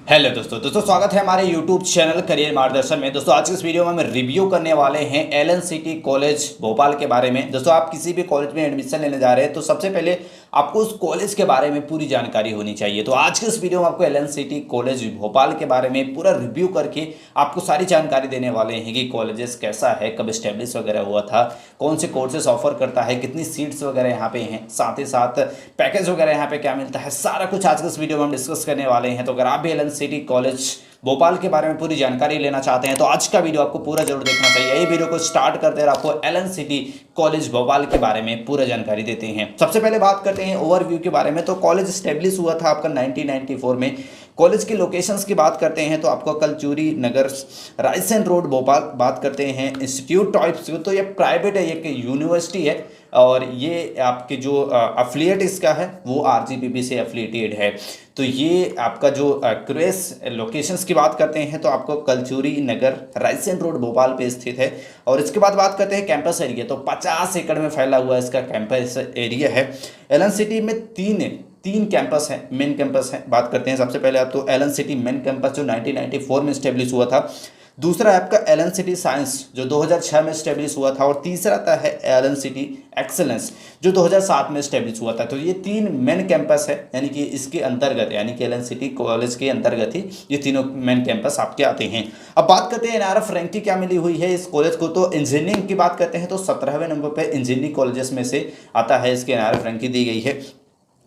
Hello दोस्तों स्वागत है हमारे यूट्यूब चैनल करियर मार्गदर्शन में। दोस्तों आज की इस वीडियो में हम रिव्यू करने वाले हैं एलन सिटी कॉलेज भोपाल के बारे में। दोस्तों आप किसी भी कॉलेज में एडमिशन लेने जा रहे हैं तो सबसे पहले आपको उस कॉलेज के बारे में पूरी जानकारी होनी चाहिए। तो आज की इस वीडियो में आपको एलन सिटी कॉलेज भोपाल के बारे में पूरा रिव्यू करके आपको सारी जानकारी देने वाले हैं कि कॉलेजेस कैसा है, कब स्टैब्लिश वगैरह हुआ था, कौन से कोर्सेज ऑफर करता है, कितनी सीट्स वगैरह यहाँ पे हैं, साथ ही साथ पैकेज वगैरह यहाँ पे क्या मिलता है, सारा कुछ आज के इस वीडियो में हम डिस्कस करने वाले हैं। तो अगर आप भी एलन सिटी कॉलेज भोपाल के बारे में पूरी जानकारी लेना चाहते हैं तो आज का वीडियो आपको पूरा जरूर देखना चाहिए। यही वीडियो को स्टार्ट करते हैं आपको एलन सिटी कॉलेज भोपाल के बारे में पूरा जानकारी देते हैं। सबसे पहले बात करते हैं ओवरव्यू के बारे में। तो कॉलेज स्टेब्लिश हुआ था आपका 1994 में। कॉलेज की लोकेशंस की बात करते हैं तो आपको कलचूरी नगर, रायसेन रोड भोपाल। बात करते हैं इंस्टीट्यूट टाइप्स, तो ये प्राइवेट है, ये यूनिवर्सिटी है और ये आपके जो अफिलिएट इसका है वो आरजीपीपी से एफिलिएटेड है। तो ये आपका जो क्रेस लोकेशंस की बात करते हैं तो आपको कलचूरी नगर, रायसेन रोड भोपाल पे स्थित है। और इसके बाद बात करते हैं कैंपस एरिया, तो 50 एकड़ में फैला हुआ इसका कैंपस एरिया है। एलन सिटी में तीन कैंपस हैं, मेन कैंपस हैं। बात करते हैं सबसे पहले आप तो एलन सिटी मेन कैंपस जो 1994 में स्टेब्लिश हुआ था। दूसरा है आपका एलन सिटी साइंस जो 2006 में स्टेब्लिश हुआ था। और तीसरा आता है एलन सिटी एक्सेलेंस जो 2007 में स्टेब्लिश हुआ था। तो ये तीन मेन कैंपस है, यानी कि इसके अंतर्गत, यानी कि एलन सिटी कॉलेज के अंतर्गत ही ये तीनों मेन कैंपस आपके आते हैं। अब बात करते हैं एनआरएफ रैंकिंग क्या मिली हुई है इस कॉलेज को। तो इंजीनियरिंग की बात करते हैं तो 17वें नंबर पर इंजीनियरिंग कॉलेजेस में से आता है, इसकी एनआरएफ रैंकिंग दी गई है।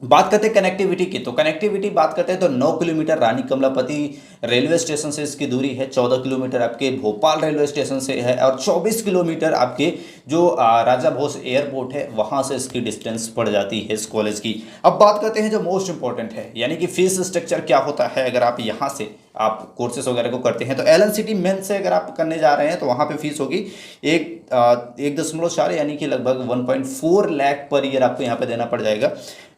बात करते हैं कनेक्टिविटी की, तो कनेक्टिविटी बात करते हैं तो 9 किलोमीटर रानी कमलापति रेलवे स्टेशन से इसकी दूरी है, 14 किलोमीटर आपके भोपाल रेलवे स्टेशन से है और 24 किलोमीटर आपके जो राजा भोज एयरपोर्ट है वहाँ से इसकी डिस्टेंस पड़ जाती है इस कॉलेज की। अब बात करते हैं जो मोस्ट इंपॉर्टेंट है, यानी कि फीस स्ट्रक्चर क्या होता है अगर आप यहाँ से आप कोर्सेज वगैरह को करते हैं। तो एलन सिटी मेन से अगर आप करने जा रहे हैं तो वहाँ पे फीस होगी 1.4 यानी कि लगभग 1.4 लाख पर ईयर आपको यहाँ पे देना पड़ जाएगा।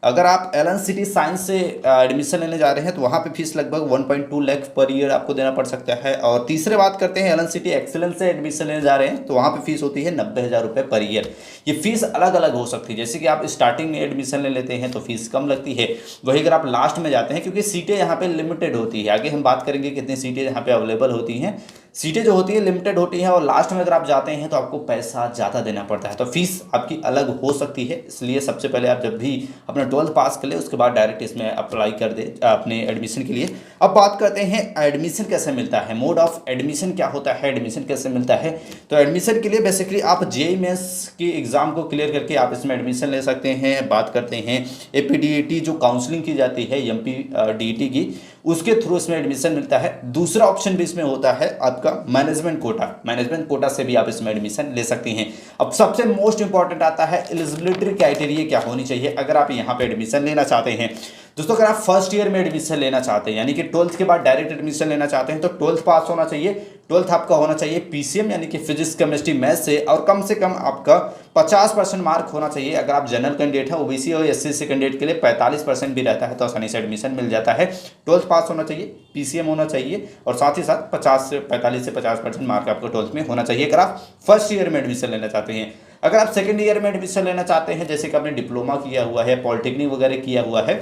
अगर आप एलन सिटी साइंस से एडमिशन लेने जा रहे हैं तो वहाँ पे फीस लगभग 1.2 लाख पर ईयर आपको देना पड़ सकता है। और तीसरे बात करते हैं एलन सिटी एक्सेलेंस से एडमिशन लेने जा रहे हैं तो वहाँ पे फीस होती है 90,000 रुपये पर ईयर। ये फीस अलग अलग हो सकती है, जैसे कि आप स्टार्टिंग में एडमिशन ले लेते हैं तो फीस कम लगती है, वही अगर आप लास्ट में जाते हैं क्योंकि सीटें यहाँ पे लिमिटेड होती है। आगे हम बात करेंगे कितनी सीटें यहाँ पे अवेलेबल होती हैं। सीटें जो होती है लिमिटेड होती हैं और लास्ट में अगर आप जाते हैं तो आपको पैसा ज़्यादा देना पड़ता है, तो फीस आपकी अलग हो सकती है। इसलिए सबसे पहले आप जब भी अपना 12th पास कर ले उसके बाद डायरेक्ट इसमें अप्लाई कर दे अपने एडमिशन के लिए। अब बात करते हैं एडमिशन कैसे मिलता है, मोड ऑफ एडमिशन क्या होता है, एडमिशन कैसे मिलता है। तो एडमिशन के लिए बेसिकली आप जेईई मेंस की एग्ज़ाम को क्लियर करके आप इसमें एडमिशन ले सकते हैं। बात करते हैं एपीडीईटी जो काउंसलिंग की जाती है एमपीडीईटी की, उसके थ्रू इसमें एडमिशन मिलता है। दूसरा ऑप्शन भी इसमें होता है आपका मैनेजमेंट कोटा से भी आप इसमें एडमिशन ले सकते हैं। अब सबसे मोस्ट इंपॉर्टेंट आता है एलिजिबिलिटी क्राइटेरिया क्या होनी चाहिए अगर आप यहाँ पे एडमिशन लेना चाहते हैं। दोस्तों अगर आप फर्स्ट ईयर में एडमिशन लेना चाहते हैं यानी कि 12th के बाद डायरेक्ट एडमिशन लेना चाहते हैं तो 12th पास होना चाहिए। 12th आपका होना चाहिए पीसीएम यानी कि फिजिक्स केमिस्ट्री मैथ से और कम आपका 50% मार्क होना चाहिए। अगर आप जनरल कैंडिडेट हैं, ओबीसी और एससी कैंडिडेट के लिए 45% भी रहता है तो आसानी से एडमिशन मिल जाता है। 12th पास होना चाहिए, पीसीएम होना चाहिए और साथ ही साथ 45 से 50% मार्क आपको 12th में होना चाहिए अगर आप फर्स्ट ईयर में एडमिशन लेना चाहते हैं। अगर आप सेकेंड ईयर में एडमिशन लेना चाहते हैं, जैसे कि आपने डिप्लोमा किया हुआ है, पॉलिटेक्निक वगैरह किया हुआ है,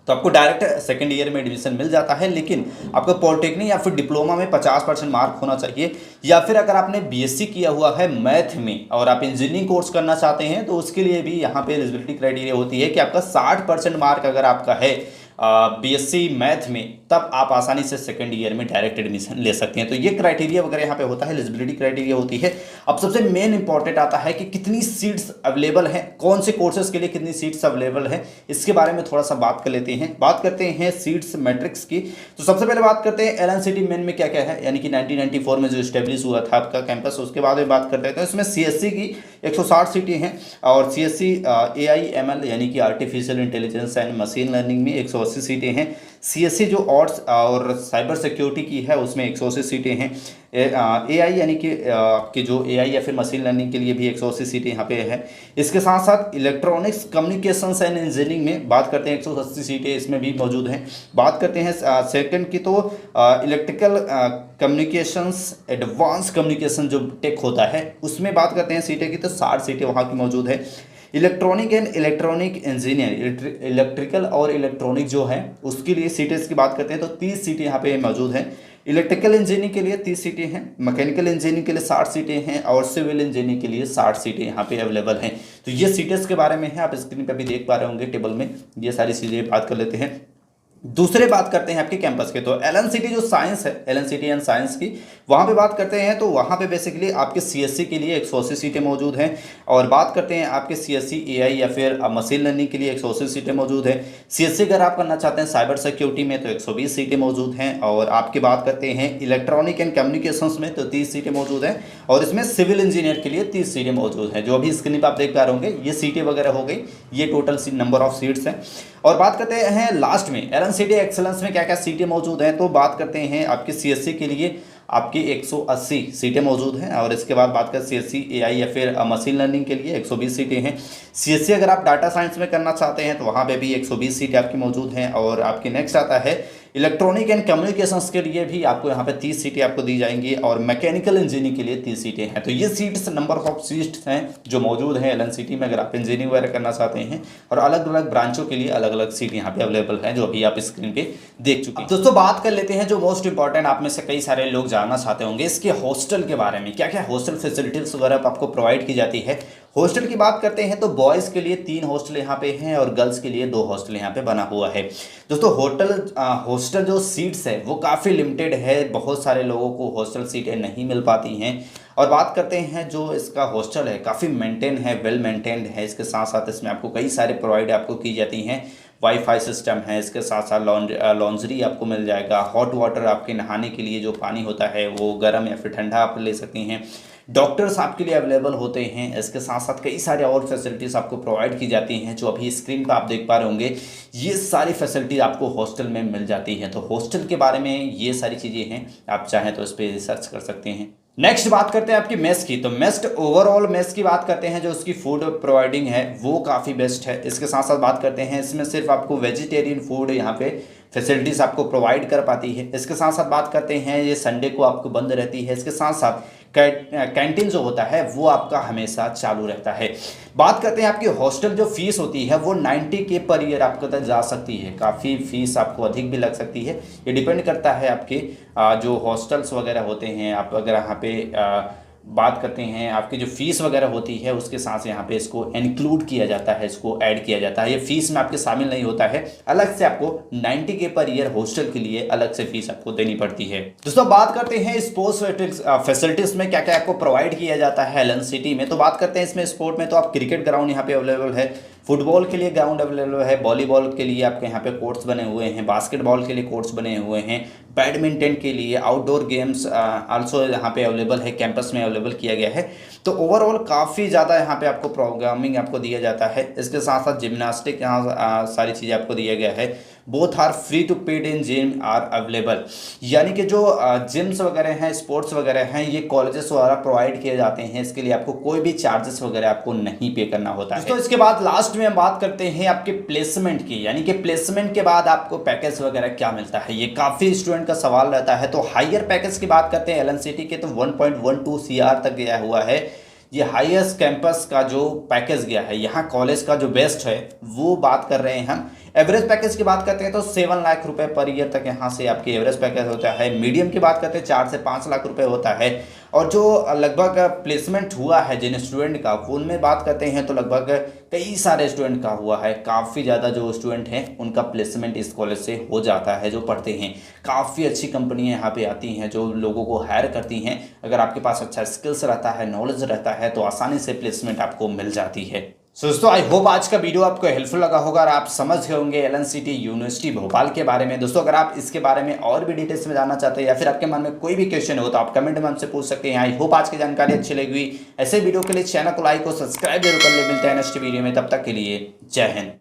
तो आपको डायरेक्ट सेकंड ईयर में एडमिशन मिल जाता है। लेकिन आपका पॉलिटेक्निक या फिर डिप्लोमा में 50% मार्क होना चाहिए। या फिर अगर आपने बीएससी किया हुआ है मैथ में और आप इंजीनियरिंग कोर्स करना चाहते हैं तो उसके लिए भी यहाँ पे एलिजिबिलिटी क्राइटेरिया होती है कि आपका 60% मार्क अगर आपका है बीएससी मैथ में, तब आप आसानी से सेकंड ईयर में डायरेक्ट एडमिशन ले सकते हैं। तो ये क्राइटेरिया वगैरह यहाँ पे होता है, एलिजिबिलिटी क्राइटेरिया होती है। अब सबसे मेन इंपॉर्टेंट आता है कि कितनी सीट्स अवेलेबल हैं, कौन से कोर्सेज के लिए कितनी सीट्स अवेलेबल हैं, इसके बारे में थोड़ा सा बात कर लेते हैं। बात करते हैं सीट्स मैट्रिक्स की। तो सबसे पहले बात करते हैं एलन सिटी मेन में क्या क्या है, यानी कि 1994 में जो स्टेब्लिश हुआ था आपका कैंपस, उसके बाद में बात करते हैं। तो इसमें सीएससी की 160 सीटें हैं और सीएससी एआईएमएल यानी कि artificial intelligence and machine learning में 180 सीटें हैं। सीएससी जो ऑर्ट्स और साइबर सिक्योरिटी की है उसमें 180 सीटें हैं। एआई यानी कि आपके जो एआई या फिर मशीन लर्निंग के लिए भी 180 सीटें यहाँ पे है। इसके साथ साथ इलेक्ट्रॉनिक्स कम्युनिकेशंस एंड इंजीनियरिंग में बात करते हैं 180 सीटें इसमें भी मौजूद हैं। बात करते हैं सेकंड की तो इलेक्ट्रिकल कम्युनिकेशंस एडवांस कम्युनिकेशन जो टेक होता है उसमें बात करते हैं सीटें की, तो 60 सीटें वहाँ की मौजूद है। Electronic and electronic engineer, electrical और इलेक्ट्रॉनिक जो है उसके लिए सीटें की बात करते हैं तो 30 सीटें यहाँ पे मौजूद हैं। इलेक्ट्रिकल इंजीनियरिंग के लिए 30 सीटें हैं, मैकेनिकल इंजीनियरिंग के लिए 60 सीटें हैं और सिविल इंजीनियरिंग के लिए 60 सीटें यहाँ पे अवेलेबल हैं। तो ये सीटें के बारे में है, आप स्क्रीन पर भी देख पा रहे होंगे टेबल में, ये सारी चीज़ें बात कर लेते हैं। दूसरे बात करते हैं आपके कैंपस के, तो एलन सिटी जो साइंस है, एलन सिटी एंड साइंस की, वहाँ पे बात करते हैं तो वहाँ पे बेसिकली आपके सीएससी के लिए 180 सीटें मौजूद हैं। और बात करते हैं आपके सीएससी एआई या फिर मशीन लर्निंग के लिए 180 सीटें मौजूद हैं। सीएससी अगर आप करना चाहते हैं साइबर सिक्योरिटी में तो 120 सीटें मौजूद हैं। और आपकी बात करते हैं इलेक्ट्रॉनिक एंड कम्युनिकेशंस में तो 30 सीटें मौजूद हैं। और इसमें सिविल इंजीनियर के लिए 30 सीटें मौजूद हैं, जो अभी स्क्रीन पर आप देख पा रहे होंगे, ये सीटें वगैरह हो गई, ये टोटल नंबर ऑफ सीट्स हैं। और बात करते हैं लास्ट में एलन सिटी एक्सेलेंस में क्या क्या सीटें मौजूद हैं, तो बात करते हैं आपके सीएससी के लिए आपकी 180 सीटें मौजूद हैं। और इसके बाद बात करें सीएससी एआई या फिर मशीन लर्निंग के लिए 120 सीटें हैं। सीएससी अगर आप डाटा साइंस में करना चाहते हैं तो वहाँ पे भी 120 सीटें आपकी मौजूद हैं। और आपके नेक्स्ट आता है इलेक्ट्रॉनिक एंड कम्युनिकेशंस के लिए भी आपको यहाँ पे 30 सीटें आपको दी जाएंगी और मैकेनिकल इंजीनियरिंग के लिए 30 सीटें हैं। तो ये सीट्स नंबर ऑफ सीट्स हैं जो मौजूद हैं एलन सिटी में, अगर आप इंजीनियरिंग वगैरह करना चाहते हैं। और अलग अलग ब्रांचों के लिए अलग अलग सीट यहाँ पे अवेलेबल हैं, जो अभी आप स्क्रीन पे देख चुके हैं। दोस्तों बात कर लेते हैं जो मोस्ट इंपॉर्टेंट आप में से कई सारे लोग जानना चाहते होंगे, इसके हॉस्टल के बारे में, क्या क्या हॉस्टल फैसिलिटीज वगैरह आपको प्रोवाइड की जाती है। हॉस्टल की बात करते हैं तो बॉयज़ के लिए 3 हॉस्टल यहाँ पे हैं और गर्ल्स के लिए 2 हॉस्टल यहाँ पे बना हुआ है। दोस्तों हॉस्टल जो सीट्स है वो काफ़ी लिमिटेड है, बहुत सारे लोगों को हॉस्टल सीटें नहीं मिल पाती हैं। और बात करते हैं जो इसका हॉस्टल है काफ़ी मेंटेन है, वेल मेंटेन्ड है। इसके साथ साथ इसमें आपको कई सारे प्रोवाइड आपको की जाती हैं, वाईफाई सिस्टम है, इसके साथ साथ लॉन्ड्री आपको मिल जाएगा, हॉट वाटर आपके नहाने के लिए जो पानी होता है वो गर्म या फिर ठंडा आप ले सकते हैं, डॉक्टर्स आपके लिए अवेलेबल होते हैं। इसके साथ साथ कई सारे और फैसिलिटीज़ आपको प्रोवाइड की जाती हैं, जो अभी स्क्रीन पर आप देख पा रहे होंगे। ये सारी फैसिलिटी आपको हॉस्टल में मिल जाती है। तो हॉस्टल के बारे में ये सारी चीज़ें हैं, आप चाहें तो इस पर रिसर्च कर सकते हैं। नेक्स्ट बात करते हैं आपकी मेस की, तो मेस्ट ओवरऑल मेस की बात करते हैं, जो उसकी फूड प्रोवाइडिंग है वो काफ़ी बेस्ट है। इसके साथ साथ बात करते हैं इसमें सिर्फ आपको वेजिटेरियन फूड यहाँ पे फैसिलिटीज़ आपको प्रोवाइड कर पाती है। इसके साथ साथ बात करते हैं ये संडे को आपको बंद रहती है। इसके साथ साथ कैंटीन जो होता है वो आपका हमेशा चालू रहता है। बात करते हैं आपकी हॉस्टल जो फीस होती है वो 90K पर ईयर आपको तक जा सकती है, काफ़ी फीस आपको अधिक भी लग सकती है। ये डिपेंड करता है आपके जो हॉस्टल्स वगैरह होते हैं। आप अगर यहाँ पे बात करते हैं आपकी जो फीस वगैरह होती है उसके साथ यहाँ पे इसको इंक्लूड किया जाता है, इसको ऐड किया जाता है। ये फीस में आपके शामिल नहीं होता है, अलग से आपको 90K पर ईयर हॉस्टल के लिए अलग से फीस आपको देनी पड़ती है। दोस्तों बात करते हैं स्पोर्ट्स फैसिलिटीज में क्या क्या आपको प्रोवाइड किया जाता है एलन सिटी में। तो बात करते हैं इसमें स्पोर्ट में तो आप क्रिकेट ग्राउंड यहाँ पे अवेलेबल है, फुटबॉल के लिए ग्राउंड अवेलेबल है, वॉलीबॉल के लिए आपके यहाँ पे कोर्ट्स बने हुए हैं, बास्केटबॉल के लिए कोर्ट्स बने हुए हैं, बैडमिंटन के लिए आउटडोर गेम्स आल्सो यहाँ पे अवेलेबल है, कैंपस में अवेलेबल किया गया है। तो ओवरऑल काफ़ी ज़्यादा यहाँ पे आपको प्रोग्रामिंग आपको दिया जाता है। इसके साथ साथ जिम्नास्टिक यहाँ सारी चीज़ें आपको दिया गया है। Both are free to paid in gym are available, यानी कि जो जिम्स वगैरह हैं, स्पोर्ट्स वगैरह हैं, ये कॉलेजेस वगैरह प्रोवाइड किए जाते हैं। इसके लिए आपको कोई भी चार्जेस वगैरह आपको नहीं पे करना होता है। तो इसके बाद लास्ट में हम बात करते हैं आपके प्लेसमेंट की, यानी कि प्लेसमेंट के बाद आपको पैकेज वगैरह क्या मिलता है, ये काफ़ी स्टूडेंट का सवाल रहता है। तो हायर पैकेज की बात करते हैं एलन सिटी के, तो 1.12 CR तक गया हुआ है। ये हाईएस्ट कैंपस का जो पैकेज गया है, यहाँ कॉलेज का जो बेस्ट है वो बात कर रहे हैं हम। एवरेज पैकेज की बात करते हैं तो 7 लाख रुपए पर ईयर तक यहाँ से आपकी एवरेज पैकेज होता है। मीडियम की बात करते हैं 4 से 5 लाख रुपए होता है। और जो लगभग प्लेसमेंट हुआ है जिन स्टूडेंट का, उनमें बात करते हैं तो लगभग कई सारे स्टूडेंट का हुआ है। काफ़ी ज़्यादा जो स्टूडेंट हैं उनका प्लेसमेंट इस कॉलेज से हो जाता है, जो पढ़ते हैं। काफ़ी अच्छी कंपनियां यहाँ पे आती हैं जो लोगों को हायर करती हैं। अगर आपके पास अच्छा स्किल्स रहता है, नॉलेज रहता है, तो आसानी से प्लेसमेंट आपको मिल जाती है। सो दोस्तों आई होप आज का वीडियो आपको हेल्पफुल लगा होगा और आप समझ गए होंगे एलन सिटी यूनिवर्सिटी भोपाल के बारे में। दोस्तों अगर आप इसके बारे में और भी डिटेल्स में जानना चाहते हैं या फिर आपके मन में कोई भी क्वेश्चन हो तो आप कमेंट में हमसे पूछ सकते हैं। आई होप आज की जानकारी अच्छी लगी हुई। ऐसे वीडियो के लिए चैनल को लाइक और सब्सक्राइब जरूर कर ले। मिलते हैं नेक्स्ट वीडियो में, तब तक के लिए जय हिंद।